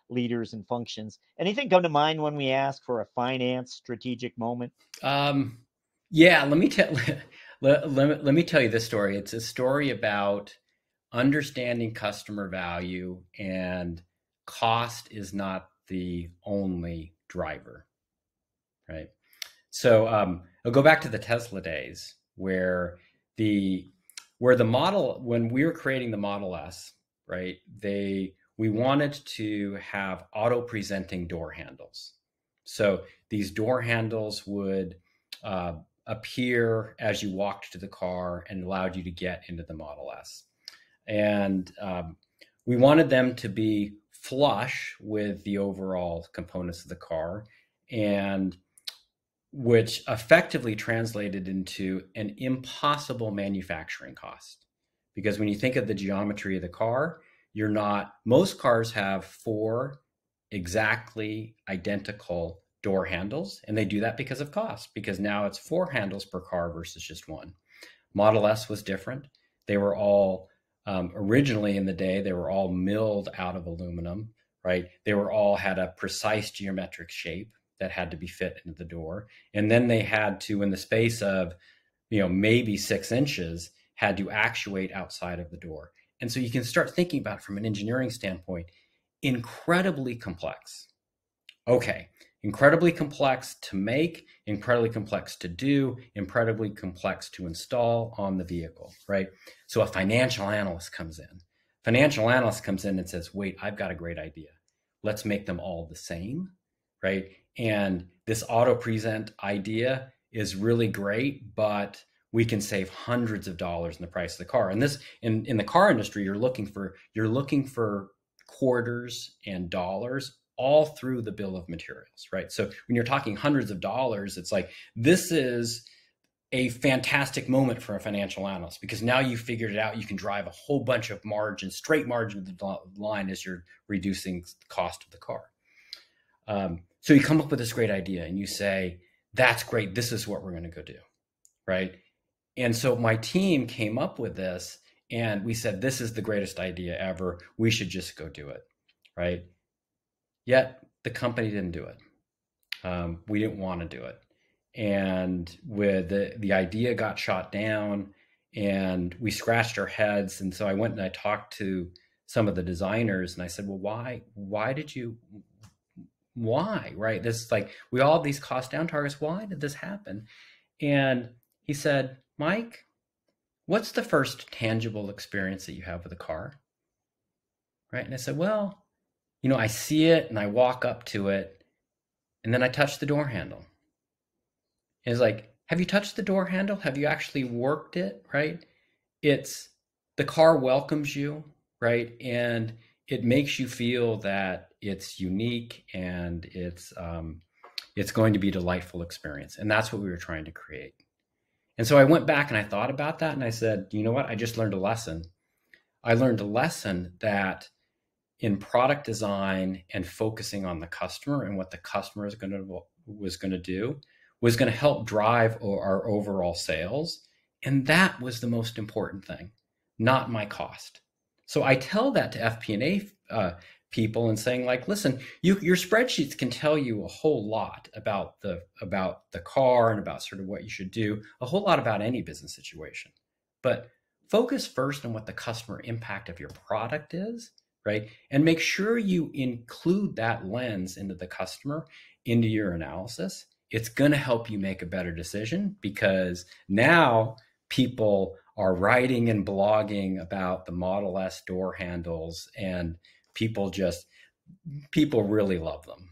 leaders and functions. Anything come to mind when we ask for a finance strategic moment? Um, yeah, let me tell let me tell you this story. It's a story about understanding customer value, and cost is not the only driver, right? So I'll go back to the Tesla days the where the model when we were creating the Model S, right? We wanted to have auto presenting door handles. So these door handles would uh, appear as you walked to the car and allowed you to get into the Model S. And we wanted them to be flush with the overall components of the car, and which effectively translated into an impossible manufacturing cost. Because when you think of the geometry of the car, most cars have four exactly identical door handles, and they do that because of cost, because now it's four handles per car versus just one. Model S was different. They were all, originally in the day, they were all milled out of aluminum, right? They were all had a precise geometric shape that had to be fit into the door. And then they had to, in the space of, maybe 6 inches, had to actuate outside of the door. And so you can start thinking about it from an engineering standpoint, incredibly complex. Okay, incredibly complex to make, incredibly complex to do, incredibly complex to install on the vehicle, right? So a financial analyst comes in. Financial analyst comes in and says, wait, I've got a great idea. Let's make them all the same, right? And this auto present idea is really great, but we can save hundreds of dollars in the price of the car. And this in the car industry, you're looking for quarters and dollars all through the bill of materials, right? So when you're talking hundreds of dollars, it's like, this is a fantastic moment for a financial analyst, because now you figured it out. You can drive a whole bunch of margin, straight margin to the line as you're reducing the cost of the car. So you come up with this great idea and you say, that's great. This is what we're going to go do, right? And so my team came up with this, and we said, this is the greatest idea ever. We should just go do it, right? Yet the company didn't do it. We didn't want to do it. And with the idea got shot down, and we scratched our heads. And so I went and I talked to some of the designers, and I said, well, why did you, why, right? This is like, we all have these cost down targets. Why did this happen? And he said, Mike, what's the first tangible experience that you have with a car? Right? And I said, well, I see it and I walk up to it and then I touch the door handle. And it's like, have you touched the door handle? Have you actually worked it? Right? It's the car welcomes you, right? And it makes you feel that it's unique and it's going to be a delightful experience. And that's what we were trying to create. And so I went back and I thought about that and I said, you know what? I just learned a lesson. I learned a lesson that in product design and focusing on the customer and what the customer was going to do was going to help drive our overall sales. And that was the most important thing, not my cost. So I tell that to FP&A people and saying, like, listen, your spreadsheets can tell you a whole lot about the car and about sort of what you should do, a whole lot about any business situation. But focus first on what the customer impact of your product is, right? And make sure you include that lens into the customer, into your analysis. It's going to help you make a better decision, because now people are writing and blogging about the Model S door handles, and people really love them.